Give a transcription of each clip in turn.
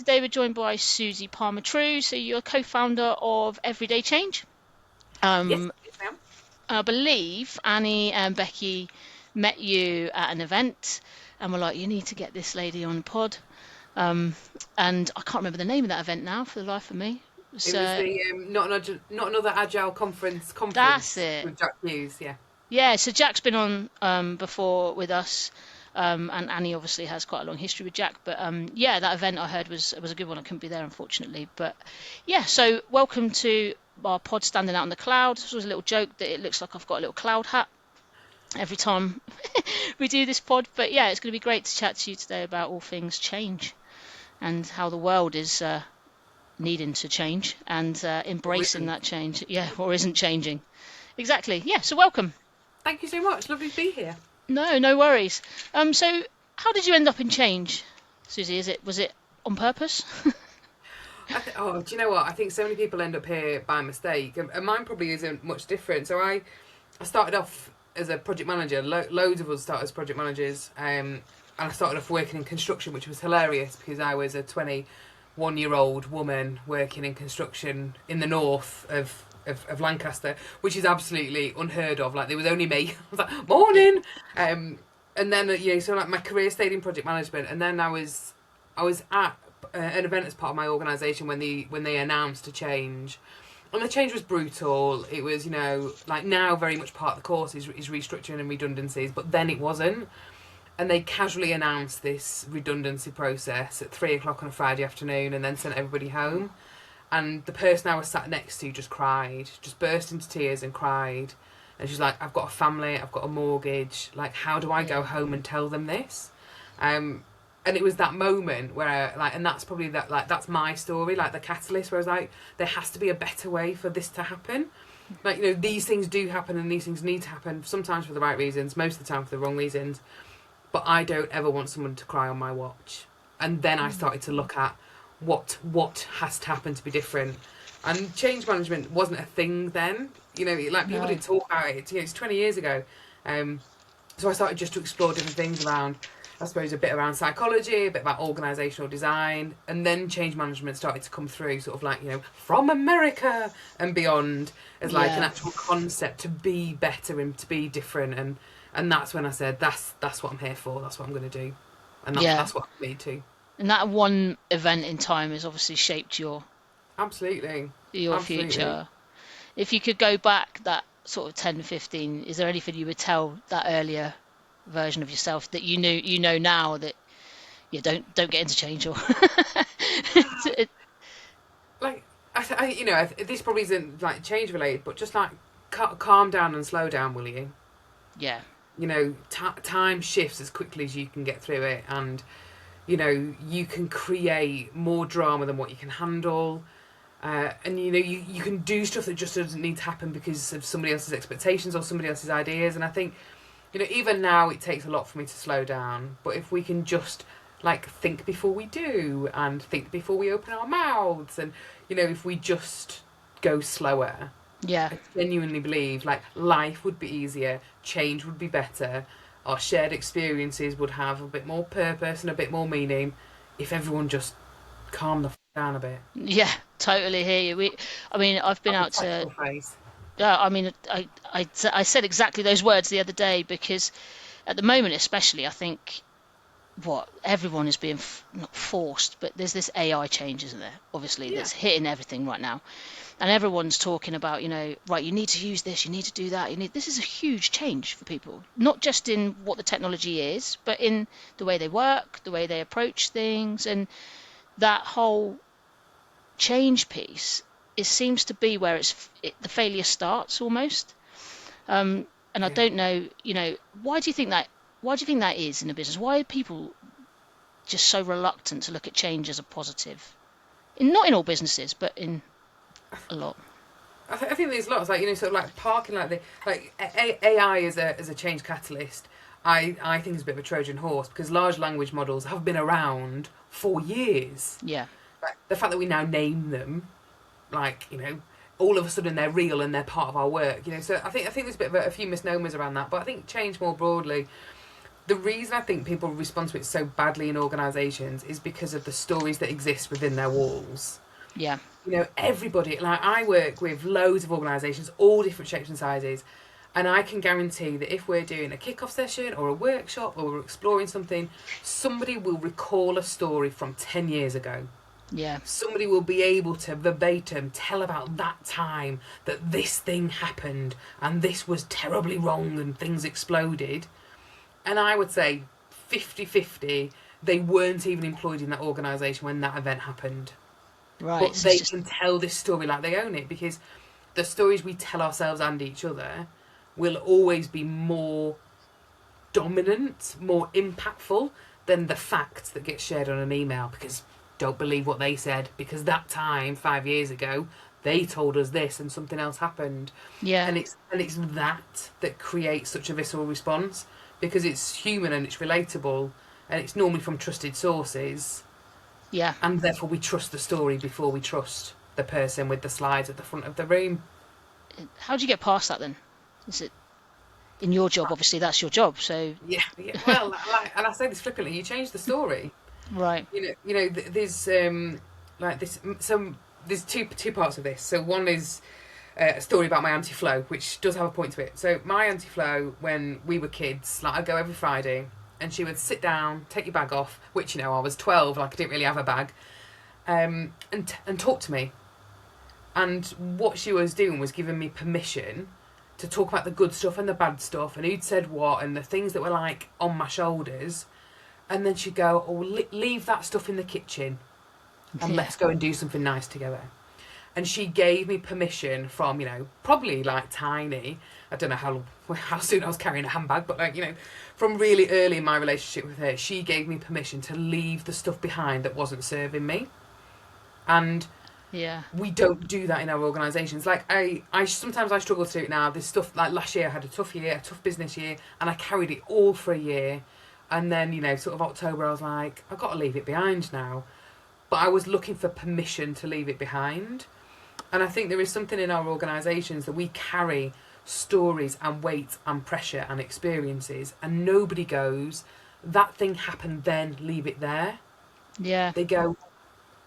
today we're joined by Susie Palmer-Trew. So you're co-founder of Everyday Change. Yes, Um, yes, ma'am. I believe Annie and Becky met you at an event and were like, you need to get this lady on the pod. Um, and I can't remember the name of that event now for the life of me. It was So the not another agile that's conference it. with Jack Hughes. Yeah, Yeah, so Jack's been on before with us, and Annie obviously has quite a long history with Jack. But yeah, that event I heard was a good one. I couldn't be there unfortunately, but yeah. So welcome to our pod standing out on the cloud. This was a little joke that it looks like I've got a little cloud hat every time we do this pod. But yeah, it's going to be great to chat to you today about all things change and how the world is needing to change and or embracing isn't. that change. Yeah, or isn't changing. Exactly. Yeah. So welcome. Thank you so much. Lovely to be here. No, no worries. So how did you end up in change, Susie? Was it on purpose? Do you know what? I think so many people end up here by mistake, and mine probably isn't much different. So I started off as a project manager. Loads of us start as project managers, and I started off working in construction, which was hilarious because I was a 21-year-old woman working in construction in the north of Lancaster, which is absolutely unheard of. Like there was only me. I was like, Yeah. morning. And then so like my career stayed in project management, and then I was at an event as part of my organisation when they announced a change. And the change was brutal. It was, like now very much part of the course is restructuring and redundancies, but then it wasn't. And they casually announced this redundancy process at 3 o'clock on a Friday afternoon and then sent everybody home. And the person I was sat next to just cried, just burst into tears and cried. And she's like, I've got a family, I've got a mortgage. Like, how do I Yeah. go home and tell them this? And it was that moment where, like, and that's probably that's my story, like the catalyst, where I was like, there has to be a better way for this to happen. Like, these things do happen and these things need to happen, sometimes for the right reasons, most of the time for the wrong reasons. But I don't ever want someone to cry on my watch. And then I started to look at what has to happen to be different. And change management wasn't a thing then. Like people No. didn't talk about it. It's 20 years ago. So I started just to explore different things around, I suppose, a bit around psychology, a bit about organisational design, and then change management started to come through, sort of like, from America and beyond, as like an Yeah. actual concept to be better and to be different. And that's when I said, that's what I'm here for, that's what I'm going to do. And Yeah. that's what I need to. And that one event in time has obviously shaped Absolutely. your Absolutely. future. If you could go back that sort of 10, 15, is there anything you would tell that earlier version of yourself that you know now that you don't get into change or Like, this probably isn't like change related, but just like calm down and slow down, will you? yeah. Time shifts as quickly as you can get through it, and you can create more drama than what you can handle. And you can do stuff that just doesn't need to happen because of somebody else's expectations or somebody else's ideas. And I think, even now it takes a lot for me to slow down. But if we can just like think before we do and think before we open our mouths, and if we just go slower, Yeah. I genuinely believe like life would be easier, change would be better, our shared experiences would have a bit more purpose and a bit more meaning if everyone just calmed the down a bit. Yeah, totally hear you. I mean, I've been That's a out to. technical phrase. Yeah, I mean, I said exactly those words the other day because at the moment, especially, I think what everyone is being not forced, but there's this AI change, isn't there? Obviously, Yeah. that's hitting everything right now, and everyone's talking about, right, you need to use this, you need to do that. This is a huge change for people, not just in what the technology is, but in the way they work, the way they approach things, and that whole change piece. It seems to be where the failure starts almost. And I Yeah. don't know, why do you think that? Why do you think that is in a business? Why are people just so reluctant to look at change as a positive? Not in all businesses, but in a lot. I think there's lots like sort of like parking like the like AI as a change catalyst. I think is a bit of a Trojan horse because large language models have been around for years. Yeah, Like the fact that we now name them, like all of a sudden they're real and they're part of our work. So I think there's a bit of a few misnomers around that. But I think change more broadly, the reason I think people respond to it so badly in organisations is because of the stories that exist within their walls. Yeah. You know, everybody, like I work with loads of organisations, all different shapes and sizes, and I can guarantee that if we're doing a kick-off session or a workshop or we're exploring something, somebody will recall a story from 10 years ago. Yeah. Somebody will be able to verbatim tell about that time that this thing happened and this was terribly wrong and things exploded. And I would say 50-50, they weren't even employed in that organisation when that event happened. Right. But So it's they just, can tell this story like they own it, because the stories we tell ourselves and each other will always be more dominant, more impactful than the facts that get shared on an email, because don't believe what they said, because that time 5 years ago they told us this and something else happened. yeah. And it's that creates such a visceral response, because it's human and it's relatable and it's normally from trusted sources, Yeah. and therefore we trust the story before we trust the person with the slides at the front of the room. How do you get past that then? Is it in your job? Obviously, that's your job. So Yeah. Well, and I say this flippantly, you change the story. right. There's like this. So there's two parts of this. So one is a story about my auntie Flo, which does have a point to it. So my auntie Flo, when we were kids, like I'd go every Friday, and she would sit down, take your bag off, which I was 12, like I didn't really have a bag, and talk to me. And what she was doing was giving me permission to talk about the good stuff and the bad stuff, and who'd said what, and the things that were like on my shoulders. And then she'd go, "Oh, leave that stuff in the kitchen, and let's go and do something nice together." And she gave me permission from, probably like tiny. I don't know how soon I was carrying a handbag, but from really early in my relationship with her, she gave me permission to leave the stuff behind that wasn't serving me. And Yeah. we don't do that in our organisations. Like I sometimes I struggle to do it now. This stuff, like last year I had a tough business year, and I carried it all for a year. And then, sort of October, I was like, I've got to leave it behind now. But I was looking for permission to leave it behind. And I think there is something in our organisations that we carry stories and weight and pressure and experiences, and nobody goes, that thing happened then, leave it there. Yeah. They go,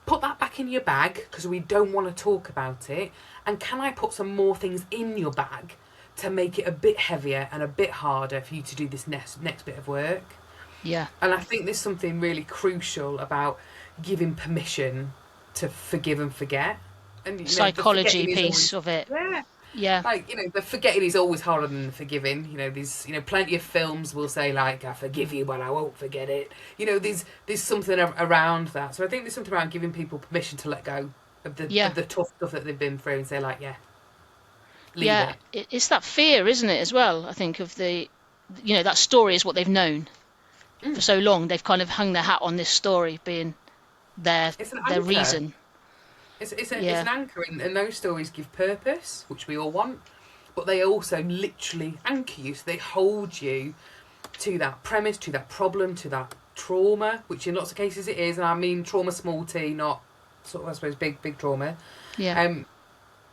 put that back in your bag because we don't want to talk about it. And can I put some more things in your bag to make it a bit heavier and a bit harder for you to do this next bit of work? Yeah. And I think there's something really crucial about giving permission to forgive and forget. And Psychology piece of it. Yeah. Yeah. Like, the forgetting is always harder than the forgiving. There's, plenty of films will say, like, I forgive you, but I won't forget it. There's something around that. So I think there's something around giving people permission to let go of the tough stuff that they've been through and say, like, leave it. It's that fear, isn't it, as well? I think of that story is what they've known for so long. They've kind of hung their hat on this story being their reason. It's an anchor, and those stories give purpose, which we all want, but they also literally anchor you, so they hold you to that premise, to that problem, to that trauma, which in lots of cases it is, and I mean trauma small t, not sort of, I suppose, big trauma. Yeah.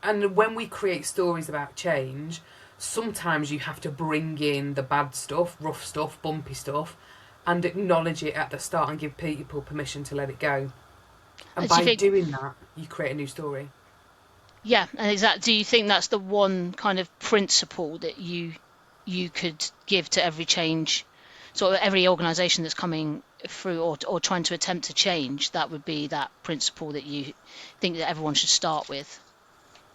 And when we create stories about change, sometimes you have to bring in the bad stuff, rough stuff, bumpy stuff, and acknowledge it at the start and give people permission to let it go. And by doing that, you create a new story. Yeah, and do you think that's the one kind of principle that you could give to every change, sort of every organisation that's coming through or trying to attempt to change? That would be that principle that you think that everyone should start with.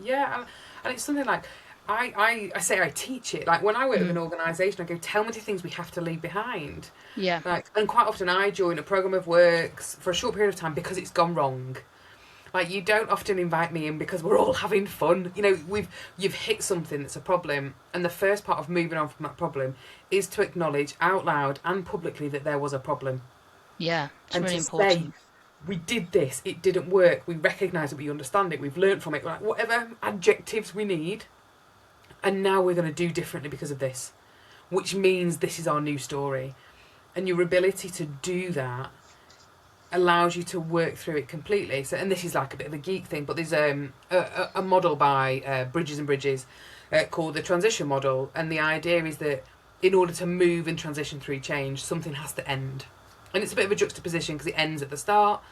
Yeah, and it's something like I say I teach it. Like when I work with an organisation, I go, tell me the things we have to leave behind. Yeah. And quite often I join a programme of works for a short period of time because it's gone wrong. Like you don't often invite me in because we're all having fun. You've hit something that's a problem, and the first part of moving on from that problem is to acknowledge out loud and publicly that there was a problem. Yeah, it's and really to important. Say, we did this, it didn't work, we recognise it, we understand it, we've learnt from it, like whatever adjectives we need, and now we're going to do differently because of this, which means this is our new story. And your ability to do that allows you to work through it completely. So, and this is like a bit of a geek thing, but there's a model by Bridges and Bridges called the transition model, and the idea is that in order to move and transition through change, something has to end. And it's a bit of a juxtaposition because it ends at the start,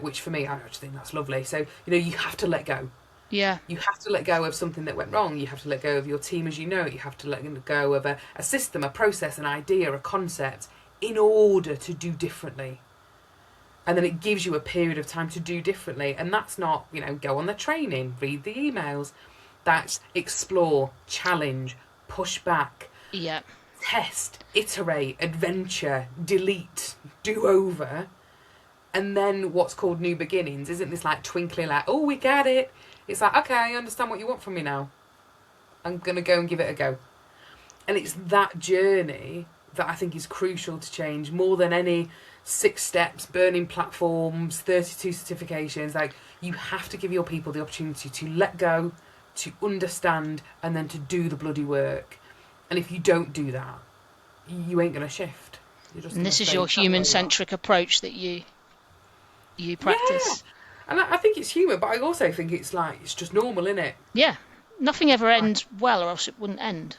which for me, I actually think that's lovely. So, you have to let go. Yeah. You have to let go of something that went wrong. You have to let go of your team as you know it. You have to let go of a system, a process, an idea, a concept in order to do differently. And then it gives you a period of time to do differently. And that's not, go on the training, read the emails. That's explore, challenge, push back, Yeah. test, iterate, adventure, delete, do over. And then what's called new beginnings isn't this like twinkly like, oh, we get it. It's like, okay, I understand what you want from me now. I'm going to go and give it a go. And it's that journey that I think is crucial to change more than any 6 steps, burning platforms, 32 certifications. Like, you have to give your people the opportunity to let go, to understand, and then to do the bloody work. And if you don't do that, you ain't going to shift. And this is your human-centric approach that you practice. Yeah. And I think it's human, but I also think it's just normal, isn't it? Yeah. Nothing ever ends well, or else it wouldn't end.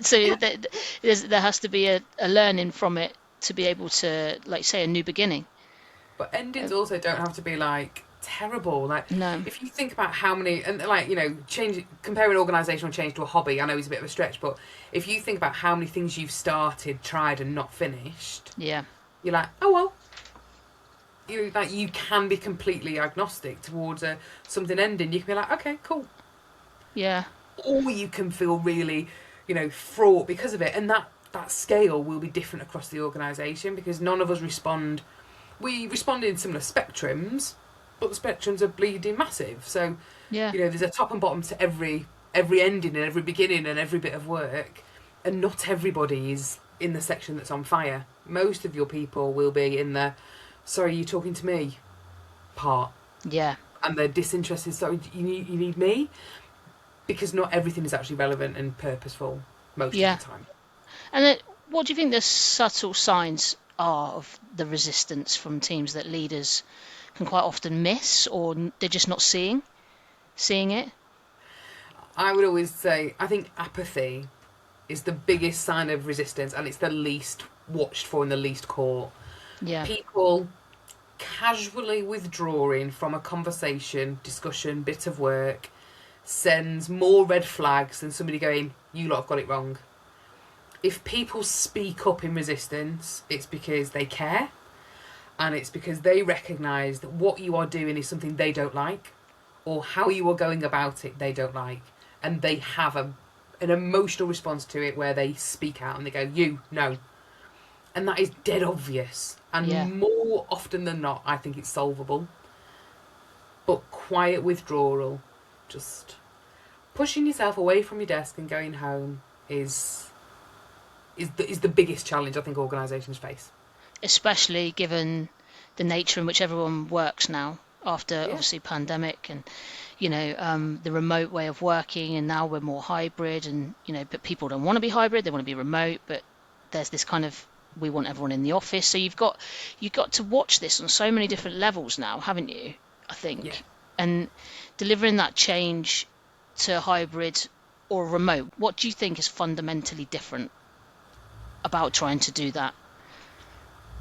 So there has to be a learning from it to be able to, like, say, a new beginning. But endings also don't have to be terrible. No. If you think about how many, and comparing organisational change to a hobby, I know it's a bit of a stretch, but if you think about how many things you've started, tried, and not finished, Yeah. you're like, oh well. You can be completely agnostic towards something ending. You can be like, okay, cool. Yeah. Or you can feel really, fraught because of it, and that scale will be different across the organisation because none of us respond. We respond in similar spectrums, but the spectrums are bleeding massive. So, Yeah. there's a top and bottom to every ending and every beginning and every bit of work, and not everybody is in the section that's on fire. Most of your people will be in the sorry, you talking to me part. Yeah. And they're disinterested. Sorry, you need me, because not everything is actually relevant and purposeful most of the time. And what do you think the subtle signs are of the resistance from teams that leaders can quite often miss, or they're just not seeing it? I would always say, I think apathy is the biggest sign of resistance, and it's the least watched for and the least caught. Yeah. People casually withdrawing from a conversation, discussion, bit of work sends more red flags than somebody going, you lot have got it wrong. If people speak up in resistance, it's because they care, and it's because they recognise that what you are doing is something they don't like, or how you are going about it they don't like, and they have an emotional response to it where they speak out and they go, no. And that is dead obvious. And more often than not, I think it's solvable. But quiet withdrawal, just pushing yourself away from your desk and going home is the biggest challenge I think organisations face. Especially given the nature in which everyone works now, after obviously pandemic and the remote way of working, and now we're more hybrid, and but people don't want to be hybrid, they want to be remote, but there's this kind of, we want everyone in the office. So you've got to watch this on so many different levels now, haven't you? I think. And delivering that change to hybrid or remote, what do you think is fundamentally different about trying to do that?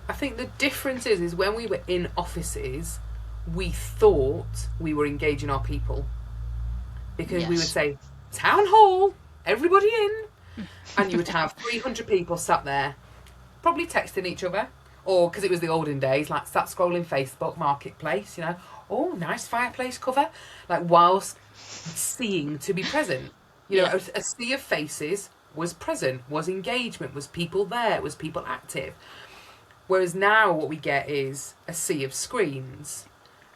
I think the difference is when we were in offices, we thought we were engaging our people, because we would say, town hall, everybody in, and you would have 300 people sat there probably texting each other, or because it was the olden days, sat scrolling Facebook Marketplace, oh, nice fireplace cover, whilst seeing to be present. A sea of faces was present, was engagement, was people there, was people active. Whereas now what we get is a sea of screens,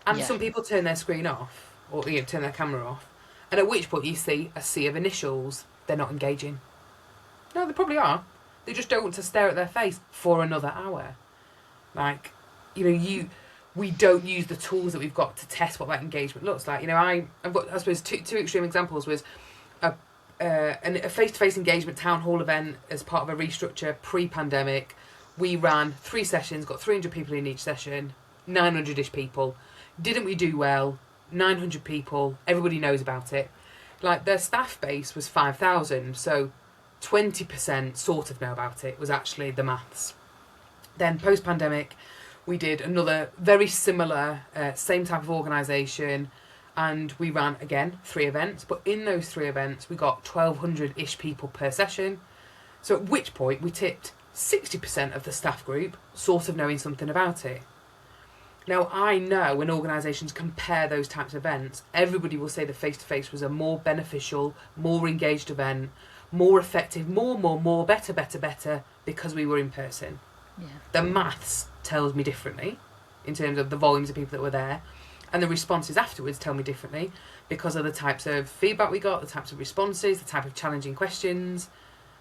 and some people turn their screen off, or turn their camera off, and at which point you see a sea of initials. They're not engaging. No, they probably are. They just don't want to stare at their face for another hour. We don't use the tools that we've got to test what that engagement looks like. I've got, I suppose, two extreme examples. Was a face-to-face engagement town hall event as part of a restructure pre-pandemic. We ran 3 sessions, got 300 people in each session, 900-ish people. Didn't we do well? 900 people, everybody knows about it. Their staff base was 5,000, so 20% sort of know about it, was actually the maths. Then post-pandemic, we did another very similar, same type of organisation, and we ran, again, 3 events. But in those 3 events, we got 1,200-ish people per session. So at which point, we tipped 60% of the staff group sort of knowing something about it. Now, I know when organisations compare those types of events, everybody will say the face-to-face was a more beneficial, more engaged event, more effective, more, better, because we were in person. Yeah. The maths tells me differently in terms of the volumes of people that were there, and the responses afterwards tell me differently because of the types of feedback we got, the types of responses, the type of challenging questions,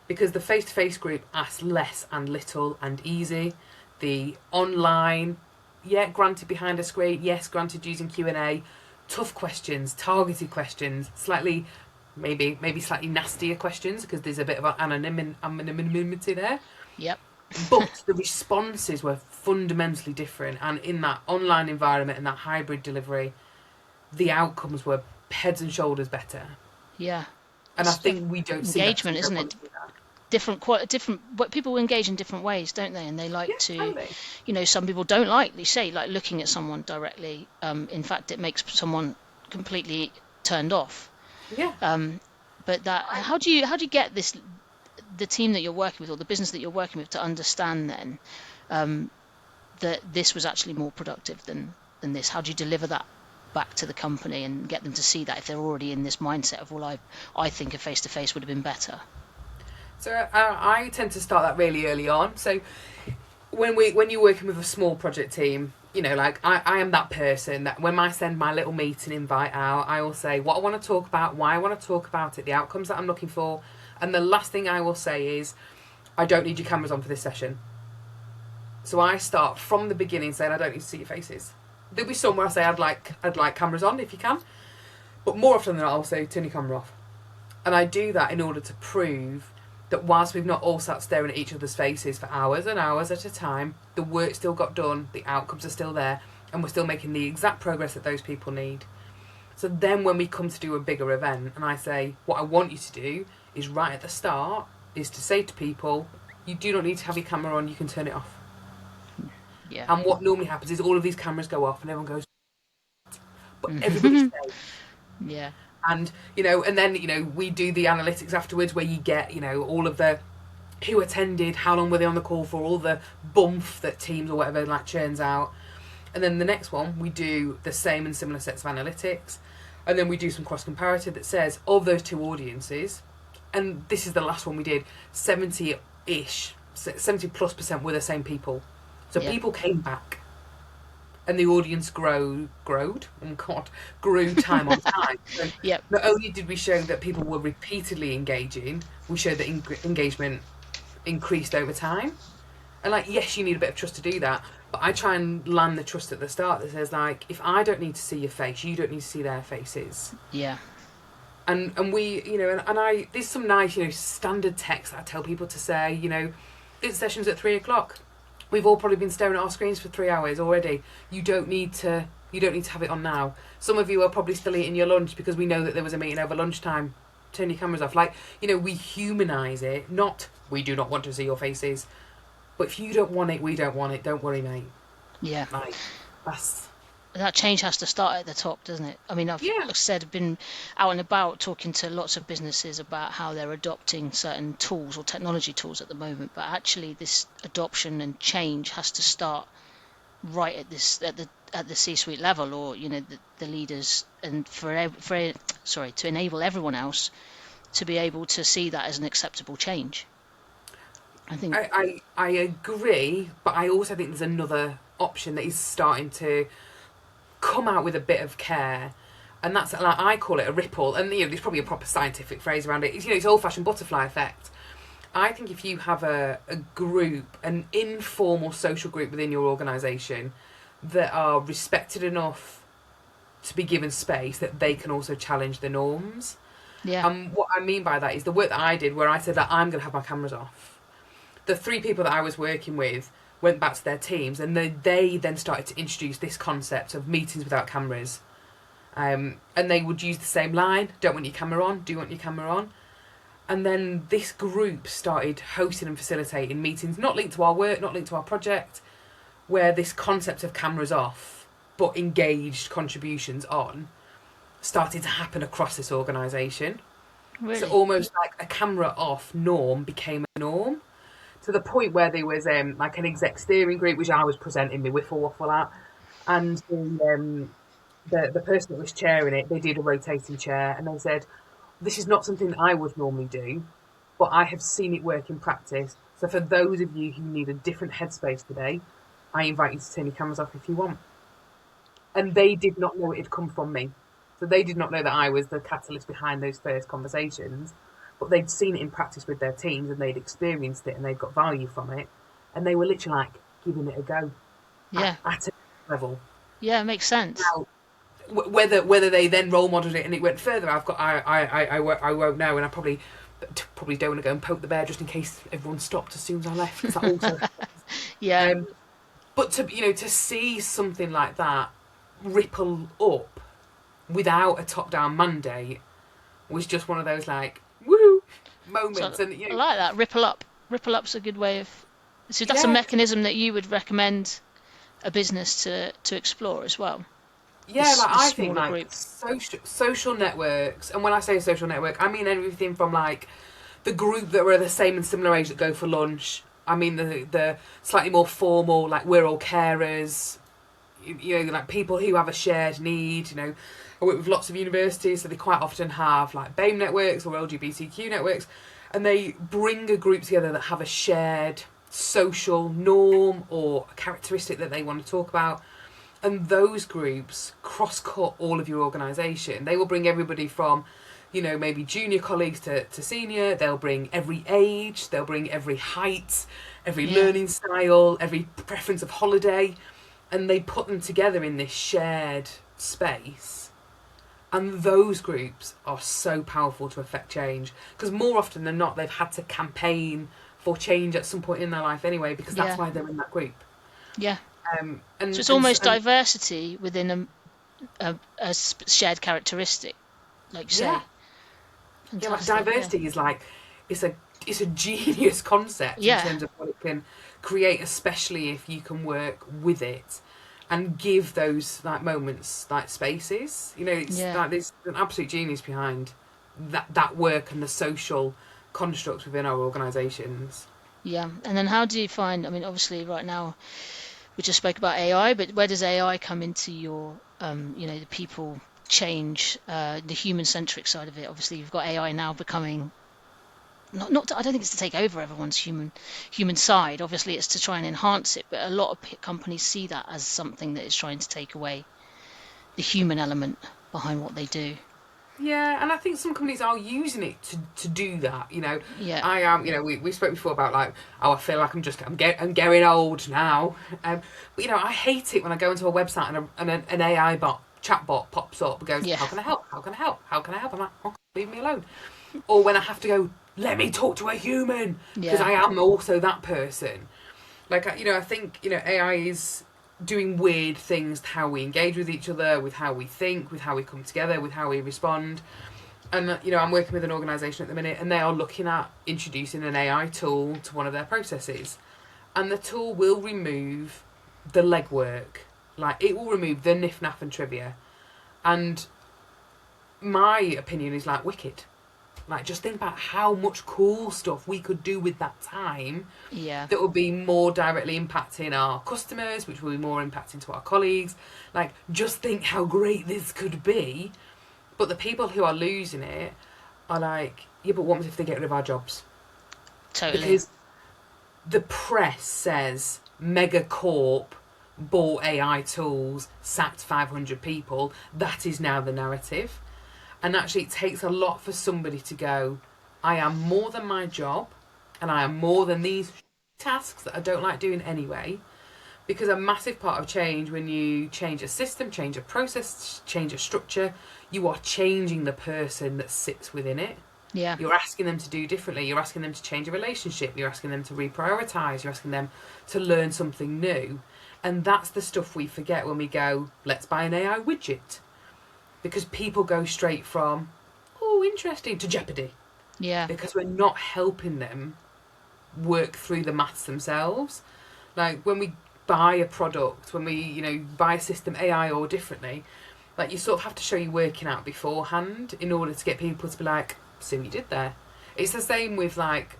because the face-to-face group asked less and little and easy. The online, yeah, granted behind a screen, yes, granted using Q&A, tough questions, targeted questions, slightly, maybe slightly nastier questions because there's a bit of anonymity there. Yep. But the responses were fundamentally different, and in that online environment and that hybrid delivery, the outcomes were heads and shoulders better. Yeah. And I think we don't see that. Engagement, isn't it? Different, but people engage in different ways, don't they? And they like to, totally. You know, some people don't like, they say, like looking at someone directly. In fact, it makes someone completely turned off. Yeah. But that, how do you get the team that you're working with, or the business that you're working with, to understand then that this was actually more productive than this? How do you deliver that back to the company and get them to see that if they're already in this mindset of, well, I think a face-to-face would have been better? So I tend to start that really early on. So when you're working with a small project team, you know, like I am that person that when I send my little meeting invite out, I will say what I want to talk about, why I want to talk about it, the outcomes that I'm looking for. And the last thing I will say is, I don't need your cameras on for this session. So I start from the beginning saying, I don't need to see your faces. There'll be somewhere I say, I'd like cameras on if you can. But more often than not, I'll say, turn your camera off. And I do that in order to prove that whilst we've not all sat staring at each other's faces for hours and hours at a time, the work still got done, the outcomes are still there, and we're still making the exact progress that those people need. So then when we come to do a bigger event, and I say, what I want you to do is right at the start, is to say to people, you do not need to have your camera on, you can turn it off. Yeah. And what normally happens is all of these cameras go off and everyone goes, but everybody's safe. Yeah. And, you know, and then, you know, we do the analytics afterwards where you get, you know, all of the who attended, how long were they on the call for, all the bump that Teams or whatever like churns out. And then the next one, we do the same and similar sets of analytics. And then we do some cross-comparative that says, of those 2 audiences, and this is the last one we did, 70-ish, 70+% were the same people. So people came back. And the audience grew time on time. So not only did we show that people were repeatedly engaging, we showed that engagement increased over time. And like, yes, you need a bit of trust to do that, but I try and land the trust at the start that says, like, if I don't need to see your face, you don't need to see their faces. Yeah. And we, you know, and I, there's some nice, you know, standard text that I tell people to say, you know, this session's at 3:00. We've all probably been staring at our screens for 3 hours already. You don't need to have it on now. Some of you are probably still eating your lunch because we know that there was a meeting over lunchtime. Turn your cameras off. Like, you know, we humanise it. Not, we do not want to see your faces. But if you don't want it, we don't want it. Don't worry, mate. Yeah. Like, that change has to start at the top, doesn't it? I mean, I've said, I've been out and about talking to lots of businesses about how they're adopting certain tools or technology tools at the moment, but actually this adoption and change has to start right at the C-suite level, or, you know, the leaders, and to enable everyone else to be able to see that as an acceptable change. I think I agree, but I also think there's another option that is starting to come out with a bit of care, and that's, like, I call it a ripple, and, you know, there's probably a proper scientific phrase around it. It's, you know, it's old-fashioned butterfly effect. I think if you have a group, an informal social group within your organisation that are respected enough to be given space, that they can also challenge the norms. Yeah. What I mean by that is the work that I did, where I said that I'm going to have my cameras off. The 3 people that I was working with went back to their teams, and they then started to introduce this concept of meetings without cameras. And they would use the same line, don't want your camera on, do you want your camera on? And then this group started hosting and facilitating meetings, not linked to our work, not linked to our project, where this concept of cameras off, but engaged contributions on, started to happen across this organisation. So Really? almost like a camera off norm became a norm, to the point where there was like an exec steering group, which I was presenting my wiffle waffle at, and the person that was chairing it, they did a rotating chair, and they said, "This is not something I would normally do, but I have seen it work in practice. So for those of you who need a different headspace today, I invite you to turn your cameras off if you want." And they did not know it had come from me. So they did not know that I was the catalyst behind those first conversations, but they'd seen it in practice with their teams and they'd experienced it and they'd got value from it. And they were literally like giving it a go Yeah. at a level. Yeah, it makes sense. Now, whether they then role modelled it and it went further, I won't know, and I probably don't want to go and poke the bear just in case everyone stopped as soon as I left, because that also Yeah. but to see something like that ripple up without a top down mandate was just one of those like woohoo moments. So And I like that. Ripple up. Ripple up's a good way of. So that's a yeah, mechanism that you would recommend a business to explore as well. yeah, like The I think smaller like group. social networks, and when I say social network, I mean everything from like the group that were the same and similar age that go for lunch. I mean the slightly more formal, like we're all carers, like people who have a shared need. I work with lots of universities, so they quite often have like BAME networks or LGBTQ networks, and they bring a group together that have a shared social norm or a characteristic that they want to talk about. And those groups cross-cut all of your organisation. They will bring everybody from, maybe junior colleagues to senior. They'll bring every age. They'll bring every height, every Yeah. learning style, every preference of holiday. And they put them together in this shared space. And those groups are so powerful to affect change. Because more often than not, they've had to campaign for change at some point in their life anyway, because that's Yeah. why they're in that group. Yeah. Um, So and, it's and, almost and diversity within a shared characteristic, like you yeah. say. Yeah, like Fantastic. Yeah. diversity is like it's a genius concept in Yeah. terms of what it can create, especially if you can work with it and give those like moments like spaces. It's Yeah. like there's an absolute genius behind that work and the social constructs within our organisations. Yeah. And then how do you find? I mean, obviously, right now we just spoke about AI, but where does AI come into your, the people change, the human-centric side of it? Obviously, you've got AI now becoming not. I don't think it's to take over everyone's human side. Obviously, it's to try and enhance it. But a lot of companies see that as something that is trying to take away the human element behind what they do. Yeah, and I think some companies are using it to do that. Yeah. I am. We spoke before about like, oh, I feel like I'm getting old now. But I hate it when I go into a website and an AI chatbot pops up and goes, Yeah. "How can I help? How can I help? How can I help?" I'm like, "Oh, leave me alone." Or when I have to go, "Let me talk to a human," because Yeah. I am also that person. Like I think AI is doing weird things to how we engage with each other, with how we think, with how we come together, with how we respond. And I'm working with an organisation at the minute, and they are looking at introducing an AI tool to one of their processes, and the tool will remove the legwork, like it will remove the niff naff and trivia. And my opinion is like wicked. Like, just think about how much cool stuff we could do with that time Yeah. that would be more directly impacting our customers, which will be more impacting to our colleagues. Like, just think how great this could be. But the people who are losing it are like, yeah, but what if they get rid of our jobs? Totally. Because the press says Megacorp bought AI tools, sacked 500 people. That is now the narrative. And actually, it takes a lot for somebody to go, I am more than my job, and I am more than these tasks that I don't like doing anyway. Because a massive part of change, when you change a system, change a process, change a structure, you are changing the person that sits within it. Yeah. You're asking them to do differently. You're asking them to change a relationship. You're asking them to reprioritise. You're asking them to learn something new. And that's the stuff we forget when we go, let's buy an AI widget. Because people go straight from, oh, interesting, to jeopardy. Yeah. because we're not helping them work through the maths themselves. Like when we buy a product, when we, buy a system, AI or differently, like you sort of have to show you working out beforehand in order to get people to be like, see what you did there. It's the same with like,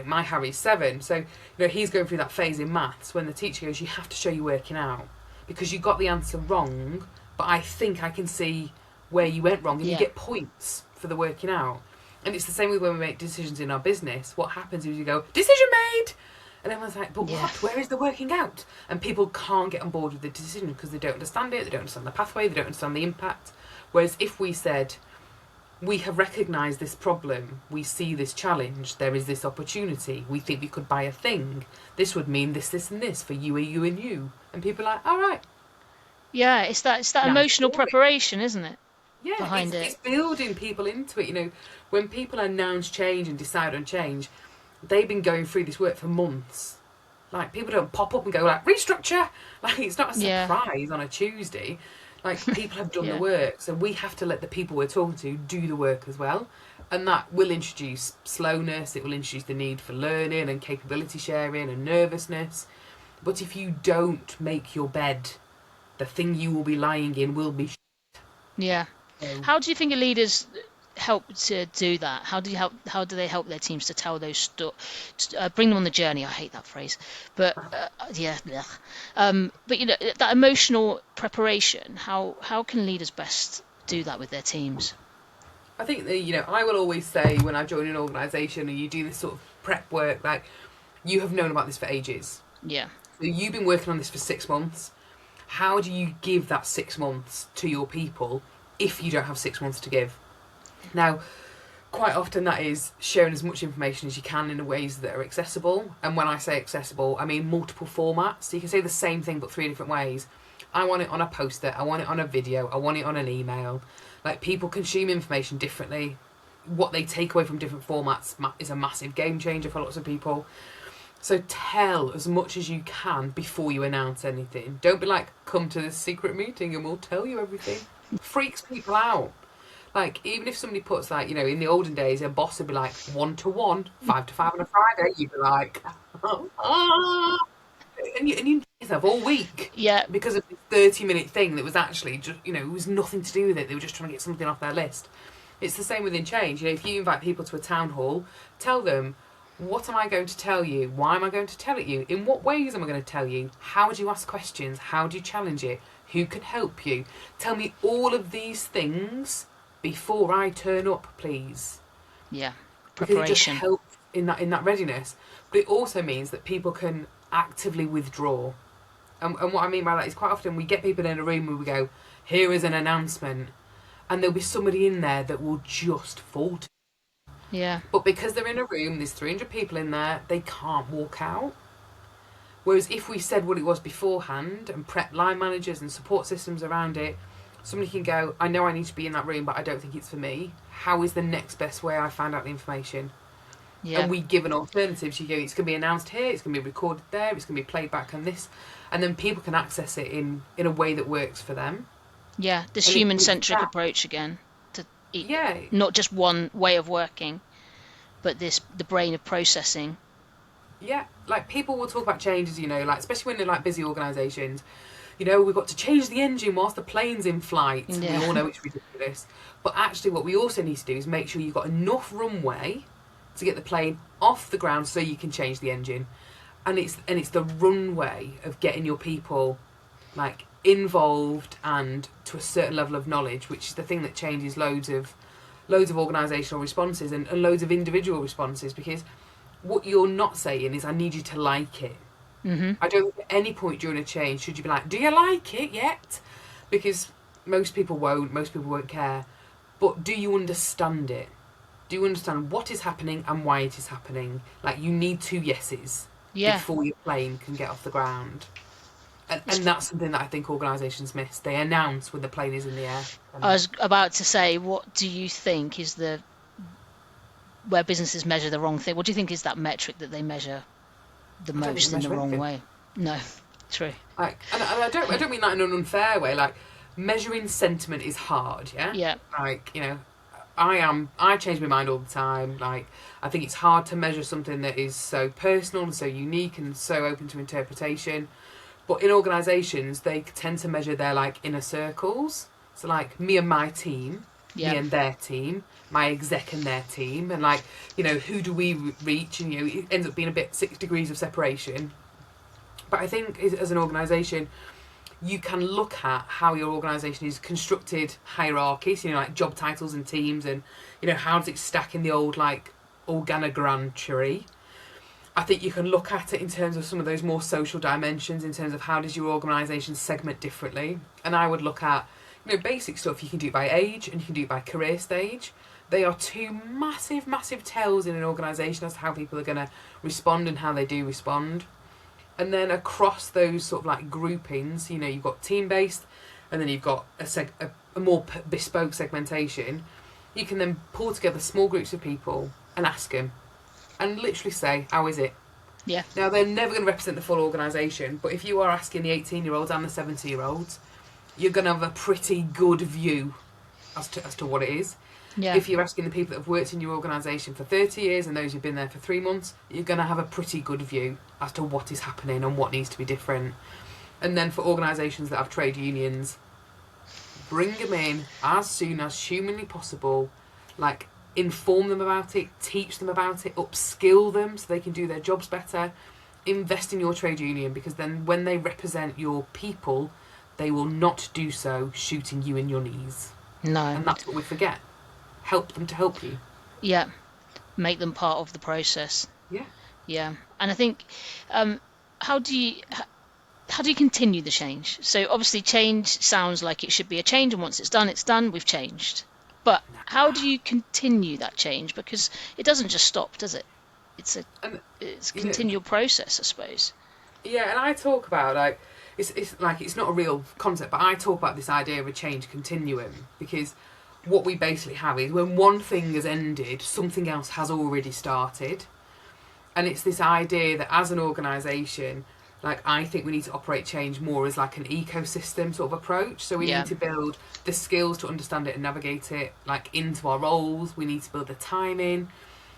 my Harry's 7, so he's going through that phase in maths when the teacher goes, you have to show you working out because you got the answer wrong, but I think I can see where you went wrong, and you Yeah. get points for the working out. And it's the same with when we make decisions in our business. What happens is you go, decision made! And everyone's like, but Yeah. what? Where is the working out? And people can't get on board with the decision because they don't understand it, they don't understand the pathway, they don't understand the impact. Whereas if we said, we have recognised this problem, we see this challenge, there is this opportunity, we think we could buy a thing, this would mean this, this and this for you, and you. And people are like, all right. Yeah, it's that Nice emotional story. preparation, isn't it? Yeah, Behind it's it. building people into it. When people announce change and decide on change, they've been going through this work for months. Like, people don't pop up and go like, restructure. Like, it's not a Yeah. surprise on a Tuesday. Like, people have done the Yeah. work, so we have to let the people we're talking to do the work as well. And that will introduce slowness, it will introduce the need for learning and capability sharing and nervousness. But if you don't make your bed, the thing you will be lying in will be Yeah. so. How do you think your leaders help to do that? How do they help their teams to tell those bring them on the journey? I hate that phrase, but yeah, blech. But that emotional preparation. How can leaders best do that with their teams? I think that, I will always say when I join an organisation and you do this sort of prep work, like, you have known about this for ages. Yeah. So you've been working on this for 6 months. How do you give that 6 months to your people if you don't have 6 months to give? Now, quite often that is sharing as much information as you can in ways that are accessible. And when I say accessible, I mean multiple formats. So you can say the same thing but 3 different ways. I want it on a poster, I want it on a video, I want it on an email. Like, people consume information differently. What they take away from different formats is a massive game changer for lots of people. So tell as much as you can before you announce anything. Don't be like, come to this secret meeting and we'll tell you everything. Freaks people out. Like, even if somebody puts, like, in the olden days, a boss would be like, 1-to-1, 5 to 5 on a Friday, you'd be like, ah. And you yourself all week Yeah. because of this 30-minute thing that was actually just, it was nothing to do with it. They were just trying to get something off their list. It's the same within change. If you invite people to a town hall, tell them, what am I going to tell you? Why am I going to tell it you? In what ways am I going to tell you? How do you ask questions? How do you challenge it? Who can help you? Tell me all of these things before I turn up, please. Yeah. Because it just Preparation. helps in that readiness. But it also means that people can actively withdraw. And what I mean by that is, quite often we get people in a room where we go, here is an announcement, and there'll be somebody in there that will just fall to. Yeah. But because they're in a room, there's 300 people in there, they can't walk out. Whereas if we said what it was beforehand and prep line managers and support systems around it, somebody can go, I know I need to be in that room, but I don't think it's for me. How is the next best way I find out the information? Yeah. And we give an alternative. So you go, it's going to be announced here, it's going to be recorded there, it's going to be played back on this. And then people can access it in a way that works for them. Yeah. This And human-centric that. approach again to Yeah. not just one way of working, but the brain of processing. Yeah. Like, people will talk about changes, like, especially when they're like busy organisations. We've got to change the engine whilst the plane's in flight. Yeah. We all know it's ridiculous. But actually what we also need to do is make sure you've got enough runway to get the plane off the ground so you can change the engine. And it's the runway of getting your people, like, involved and to a certain level of knowledge, which is the thing that changes loads of organisational responses and loads of individual responses. Because what you're not saying is, I need you to like it. Mm-hmm. I don't think at any point during a change should you be like, do you like it yet? Because most people won't care. But do you understand it? Do you understand what is happening and why it is happening? Like, you need 2 yeses before your plane can get off the ground. And that's something that I think organisations miss. They announce when the plane is in the air. I was about to say, what do you think is where businesses measure the wrong thing? What do you think is that metric that they measure the most in the wrong way? No, true. Like, and I don't mean that in an unfair way. Like, measuring sentiment is hard, yeah? Yeah. Like, I change my mind all the time. Like, I think it's hard to measure something that is so personal and so unique and so open to interpretation. But in organisations, they tend to measure their like inner circles. So like me and my team, me Yeah. and their team, my exec and their team, and like, you know, who do we reach? And, you know, it ends up being a bit 6 degrees of separation. But I think as an organisation, you can look at how your organisation is constructed hierarchies, you know, like job titles and teams, and, you know, how does it stack in the old like organogram tree. I think you can look at it in terms of some of those more social dimensions, in terms of how does your organisation segment differently. And I would look at, you know, basic stuff. You can do it by age and you can do it by career stage. They are two massive, massive tells in an organisation as to how people are going to respond and how they do respond. And then across those sort of like groupings, you know, you've got team based, and then you've got a more bespoke segmentation. You can then pull together small groups of people and ask them, and literally say, how is it? Yeah. Now, they're never going to represent the full organisation, but if you are asking the 18-year-olds and the 70-year-olds, you're going to have a pretty good view as to what it is. Yeah. If you're asking the people that have worked in your organisation for 30 years and those who've been there for 3 months, you're going to have a pretty good view as to what is happening and what needs to be different. And then for organisations that have trade unions, bring them in as soon as humanly possible, like inform them about it, teach them about it, upskill them so they can do their jobs better. Invest in your trade union, because then when they represent your people, they will not do so shooting you in your knees. No. And that's what we forget. Help them to help you. Yeah. Make them part of the process. Yeah. Yeah. And I think, how do you continue the change? So obviously change sounds like it should be a change, and once it's done, we've changed. But how do you continue that change? Because it doesn't just stop, does it? It's a continual process, I suppose. Yeah, and I talk about like it's not a real concept, but I talk about this idea of a change continuum, because what we basically have is when one thing has ended, something else has already started. And it's this idea that as an organisation, like, I think we need to operate change more as like an ecosystem sort of approach. So we need to build the skills to understand it and navigate it like into our roles. We need to build the time in.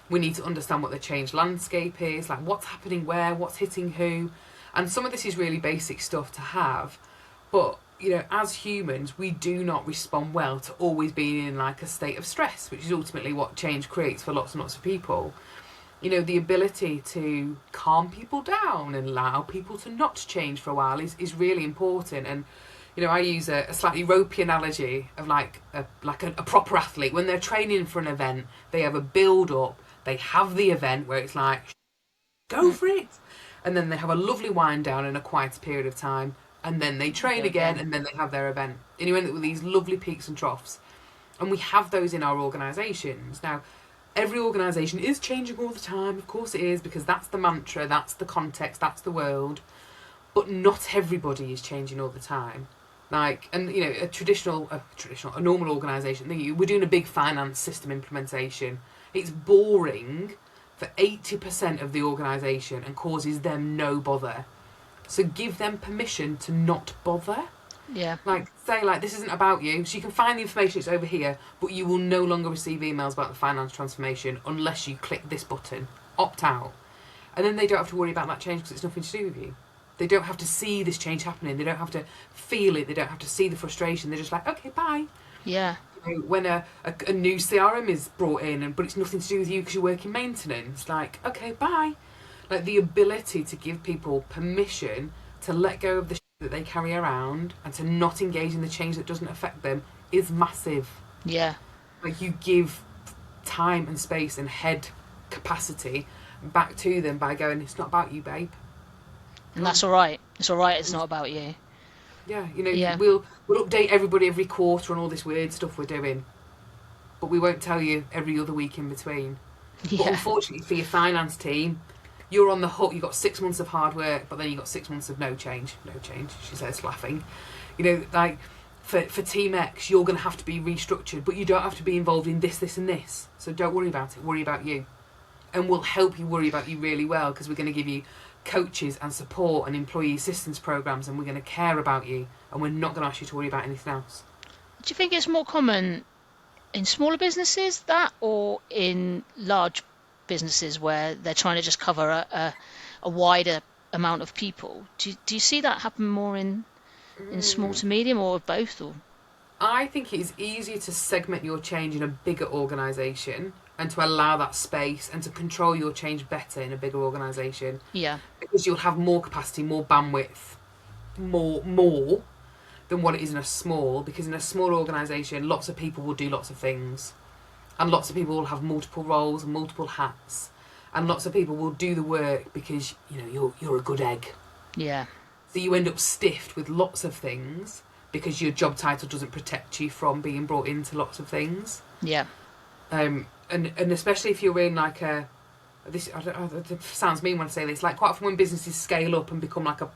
We need to understand what the change landscape is, like what's happening where, what's hitting who. And some of this is really basic stuff to have. But, you know, as humans, we do not respond well to always being in like a state of stress, which is ultimately what change creates for lots and lots of people. You know, the ability to calm people down and allow people to not change for a while is really important. And, you know, I use a slightly ropey analogy of like a proper athlete. When they're training for an event, they have a build-up, they have the event where it's like, go for it. And then they have a lovely wind down and a quieter period of time. And then they train again, and then they have their event. And you end up with these lovely peaks and troughs. And we have those in our organisations. Now, every organisation is changing all the time, of course it is, because that's the mantra, that's the context, that's the world. But not everybody is changing all the time. Like, and you know, a normal organisation, we're doing a big finance system implementation. It's boring for 80% of the organisation and causes them no bother. So give them permission to not bother. Yeah. Like, say, like, this isn't about you, so you can find the information, it's over here, but you will no longer receive emails about the finance transformation unless you click this button. Opt out. And then they don't have to worry about that change because it's nothing to do with you. They don't have to see this change happening. They don't have to feel it. They don't have to see the frustration. They're just like, okay, bye. Yeah. You know, when a new CRM is brought in, but it's nothing to do with you because you work in maintenance, like, okay, bye. Like, the ability to give people permission to let go of the that they carry around and to not engage in the change that doesn't affect them is massive. Yeah. Like, you give time and space and head capacity back to them by going, it's not about you, babe. And that's all right. It's all right. It's not about you. Yeah, you know, we'll update everybody every quarter on all this weird stuff we're doing, but we won't tell you every other week in between. Yeah. But unfortunately for your finance team, you're on the hook. You've got 6 months of hard work, but then you've got 6 months of no change, she says, laughing. You know, like, for Team X, you're going to have to be restructured, but you don't have to be involved in this, this and this. So don't worry about it. Worry about you. And we'll help you worry about you really well, because we're going to give you coaches and support and employee assistance programs, and we're going to care about you, and we're not going to ask you to worry about anything else. Do you think it's more common in smaller businesses that, or in large businesses where they're trying to just cover a wider amount of people? Do you see that happen more in small to medium, or both? Or I think it is easier to segment your change in a bigger organisation and to allow that space and to control your change better in a bigger organisation, yeah, because you'll have more capacity, more bandwidth, more than what it is in a small. Because in a small organisation, lots of people will do lots of things, and lots of people will have multiple roles and multiple hats, and lots of people will do the work because you're a good egg. yeah, So you end up stiffed with lots of things because your job title doesn't protect you from being brought into lots of things. yeah, And especially if you're in like it sounds mean when I say this, like quite often when businesses scale up and become like a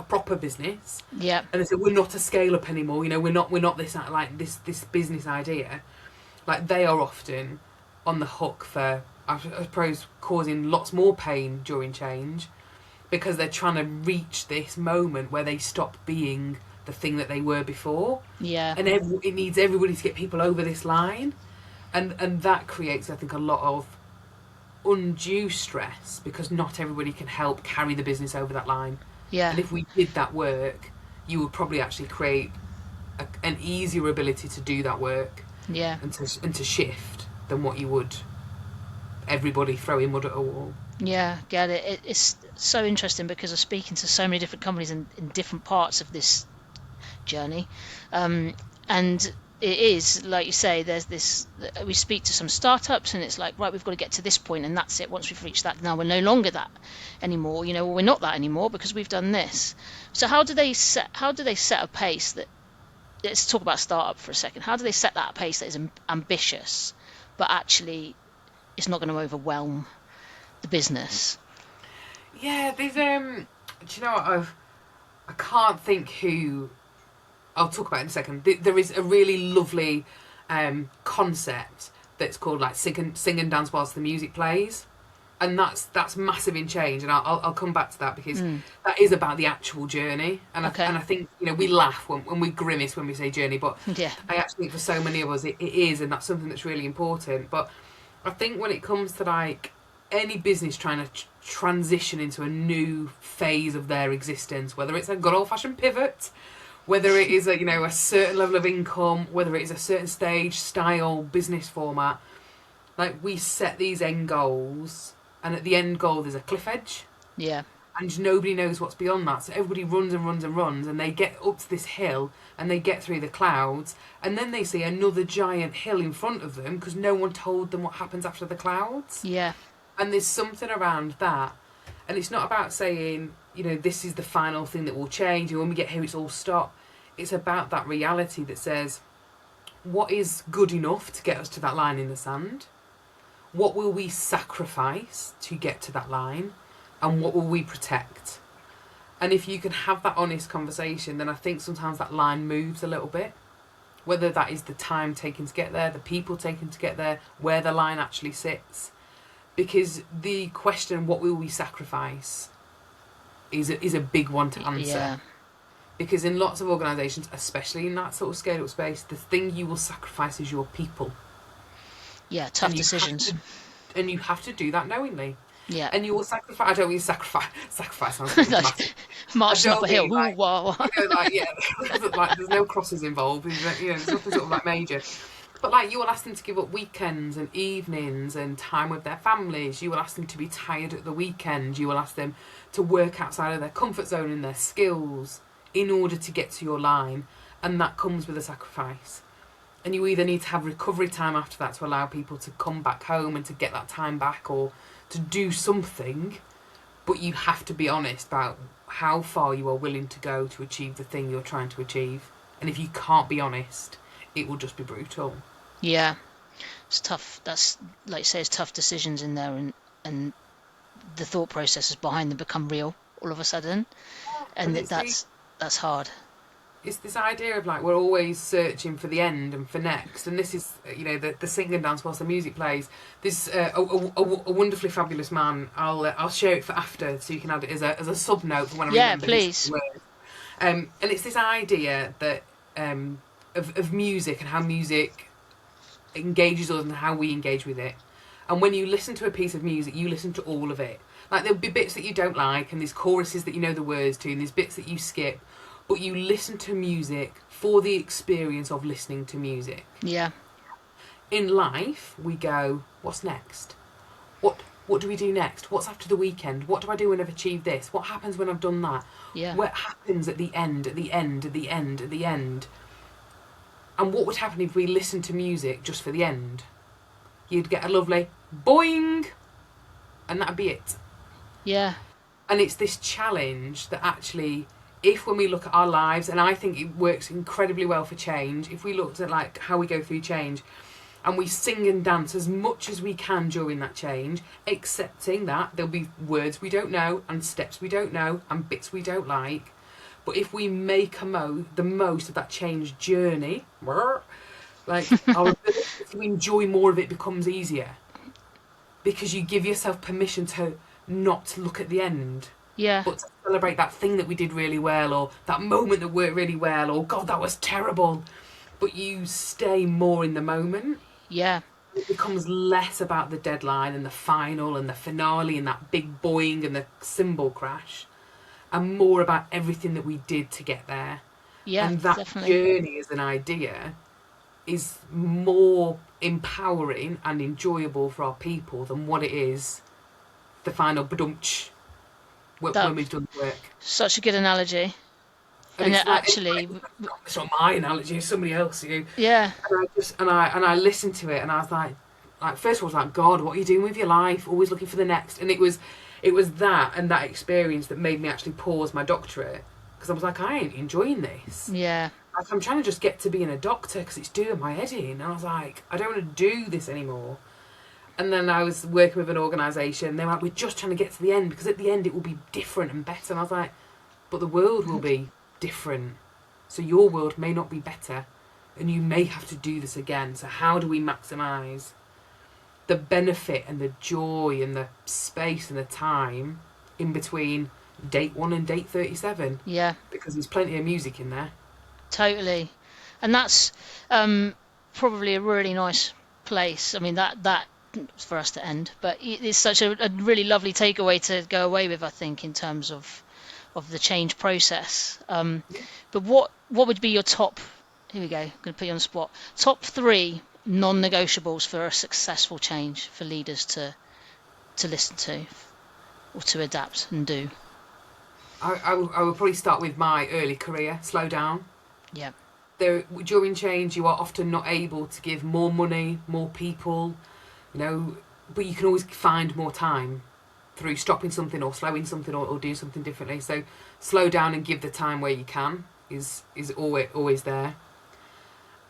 proper business, yeah, and they say we're not a scale up anymore, we're not this like this business idea, like they are often on the hook for, I suppose, causing lots more pain during change, because they're trying to reach this moment where they stop being the thing that they were before. yeah, And it needs everybody to get people over this line, and that creates, I think, a lot of undue stress, because not everybody can help carry the business over that line. yeah, And if we did that work, you would probably actually create an easier ability to do that work, yeah. and to shift, than what you would everybody throwing mud at a wall. Yeah, get it. It's so interesting because I'm speaking to so many different companies in different parts of this journey, and it is like you say. There's this. We speak to some startups, and it's like, right, we've got to get to this point, and that's it. Once we've reached that, now we're no longer that anymore. We're not that anymore because we've done this. So how do they set a pace that? Let's talk about startup for a second. How do they set that pace that is ambitious, but actually it's not going to overwhelm the business? Yeah, there's do you know what, I can't think who. I'll talk about it in a second. There is a really lovely concept that's called like sing and dance whilst the music plays, and that's massive in change. And I'll come back to that, because that is about the actual journey. And Okay. I think we laugh when we grimace when we say journey, but Yeah, I actually think for so many of us it is, and that's something that's really important. But I think when it comes to like any business trying to transition into a new phase of their existence, whether it's a good old fashioned pivot, whether it is a certain level of income, whether it is a certain stage, style, business format, like we set these end goals, and at the end goal there's a cliff edge, yeah, and nobody knows what's beyond that. So everybody runs and runs and runs, and they get up to this hill, and they get through the clouds, and then they see another giant hill in front of them because no one told them what happens after the clouds. yeah, And there's something around that. And it's not about saying, this is the final thing that will change, and when we get here it's all stop. It's about that reality that says, what is good enough to get us to that line in the sand? What will we sacrifice to get to that line? And what will we protect? And if you can have that honest conversation, then I think sometimes that line moves a little bit. Whether that is the time taken to get there, the people taken to get there, where the line actually sits. Because the question, what will we sacrifice, is a big one to answer. yeah, Because in lots of organisations, especially in that sort of scale up space, the thing you will sacrifice is your people. yeah. Tough And decisions. And you have to do that knowingly. Yeah. And you will sacrifice. I don't mean sacrifice. Sacrifice sounds really dramatic. Marching up a hill. Like, Ooh, wow. like there's no crosses involved. There's nothing sort of like major. But like you will ask them to give up weekends and evenings and time with their families. You will ask them to be tired at the weekend. You will ask them to work outside of their comfort zone and their skills in order to get to your line, and that comes with a sacrifice. And you either need to have recovery time after that to allow people to come back home and to get that time back, or to do something, but you have to be honest about how far you are willing to go to achieve the thing you're trying to achieve. And if you can't be honest, it will just be brutal. Yeah. It's tough. That's, like you say, it's tough decisions in there, and the thought processes behind them become real all of a sudden, and that's hard. It's this idea of like we're always searching for the end and for next, and this is the sing and dance whilst the music plays. This a wonderfully fabulous man. I'll share it for after, so you can add it as a sub note for when I remember. Please. And it's this idea that of music and how music engages us and how we engage with it. And when you listen to a piece of music, you listen to all of it. Like, there'll be bits that you don't like, and there's choruses that you know the words to, and there's bits that you skip. But you listen to music for the experience of listening to music. Yeah. In life, we go, what's next? What do we do next? What's after the weekend? What do I do when I've achieved this? What happens when I've done that? Yeah. What happens at the end, at the end, at the end, at the end? And what would happen if we listened to music just for the end? You'd get a lovely boing, and that'd be it. Yeah. And it's this challenge that actually, if when we look at our lives, and I think it works incredibly well for change, if we looked at like how we go through change, and we sing and dance as much as we can during that change, accepting that there'll be words we don't know, and steps we don't know, and bits we don't like. But if we make the most of that change journey, like our ability to enjoy more of it becomes easier. Because you give yourself permission to not look at the end. Yeah. But to celebrate that thing that we did really well, or that moment that worked really well, or God, that was terrible. But you stay more in the moment. Yeah. It becomes less about the deadline and the final and the finale and that big boing and the cymbal crash, and more about everything that we did to get there. Yeah, and that definitely. journey as an idea is more empowering and enjoyable for our people than what it is the final badumch when we've done the work. Such a good analogy. And it like, actually, it's not my analogy, it's somebody else, yeah, and I listened to it, and I was like first of all, I was like, God, what are you doing with your life? Always looking for the next. And it was that and that experience that made me actually pause my doctorate, because I was like, I ain't enjoying this. Yeah. Like, I'm trying to just get to being a doctor because it's doing my head in. And I was like, I don't want to do this anymore. And then I was working with an organisation. They were like, we're just trying to get to the end, because at the end it will be different and better. And I was like, but the world will be different. So your world may not be better, and you may have to do this again. So how do we maximise the benefit and the joy and the space and the time in between date 1 and date 37? Yeah. Because there's plenty of music in there. Totally. And that's probably a really nice place. I mean, that for us to end, but it's such a really lovely takeaway to go away with, I think, in terms of the change process. But what would be your top, here we go, I'm going to put you on the spot, top 3 non-negotiables for a successful change for leaders to listen to or to adapt and do? I would probably start with my early career. Slow down. Yeah. During change, you are often not able to give more money, more people, but you can always find more time through stopping something or slowing something or doing something differently. So slow down and give the time where you can is always there.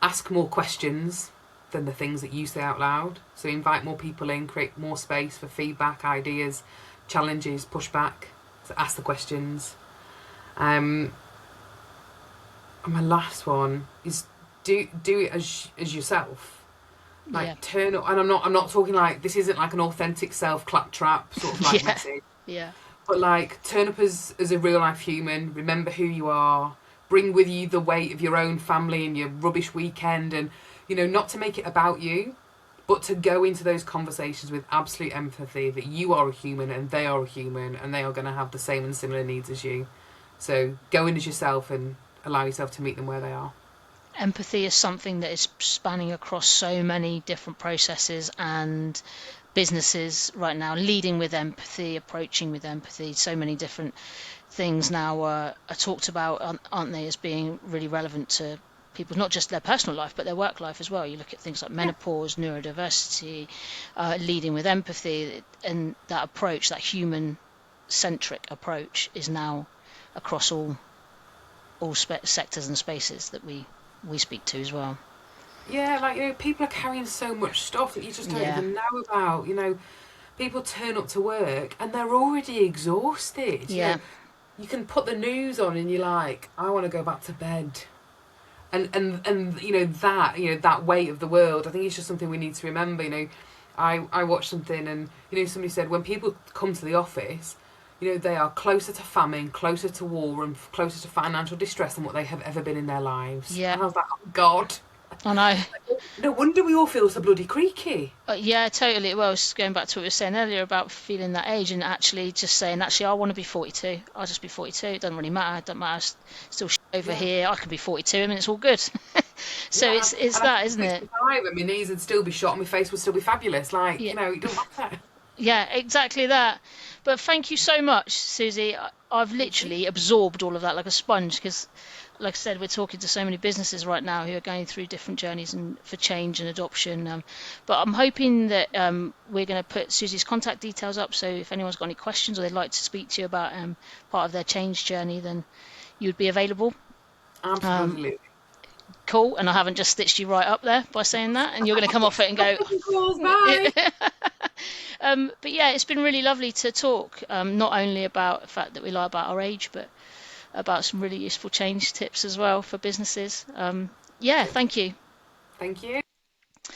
Ask more questions than the things that you say out loud. So invite more people in, create more space for feedback, ideas, challenges, pushback. So ask the questions. And my last one is do it as yourself. Like, turn up, and I'm not talking like, this isn't like an authentic self claptrap sort of like message. Yeah. But like, turn up as a real life human. Remember who you are. Bring with you the weight of your own family and your rubbish weekend, and not to make it about you, but to go into those conversations with absolute empathy that you are a human and they are a human and they are going to have the same and similar needs as you. So go in as yourself and allow yourself to meet them where they are. Empathy is something that is spanning across so many different processes and businesses right now. Leading with empathy, approaching with empathy, so many different things now are talked about, aren't they, as being really relevant to people, not just their personal life but their work life as well. You look at things like menopause, neurodiversity, leading with empathy, and that approach, that human-centric approach, is now across all sectors and spaces that we speak to as well. Yeah, like, people are carrying so much stuff that you just don't even know about. People turn up to work and they're already exhausted. Yeah. You can put the news on and you're like, I want to go back to bed. And that weight of the world, I think it's just something we need to remember. I watched something and somebody said when people come to the office, they are closer to famine, closer to war, and closer to financial distress than what they have ever been in their lives. Yeah. And I was like, oh God. I know. No wonder we all feel so bloody creaky. Yeah, totally. Well, it's going back to what we were saying earlier about feeling that age and actually just saying, actually, I want to be 42. I'll just be 42. It doesn't really matter. It doesn't matter. Still over Yeah. here. I can be 42. I mean, it's all good. So Yeah, it's and I that, could isn't be it? 65 and my knees would still be shot and my face would still be fabulous. Like, Yeah. it don't matter. Yeah, exactly that. But thank you so much, Susie. I've Thank you. literally absorbed all of that like a sponge because, like I said, we're talking to so many businesses right now who are going through different journeys and for change and adoption. But I'm hoping that we're going to put Susie's contact details up. So if anyone's got any questions or they'd like to speak to you about part of their change journey, then you'd be available. Um, Absolutely. cool. And I haven't just stitched you right up there by saying that. And you're going to come off it and go, Calls, bye. but yeah, it's been really lovely to talk, not only about the fact that we lie about our age, but about some really useful change tips as well for businesses. Yeah, thank you. Thank you.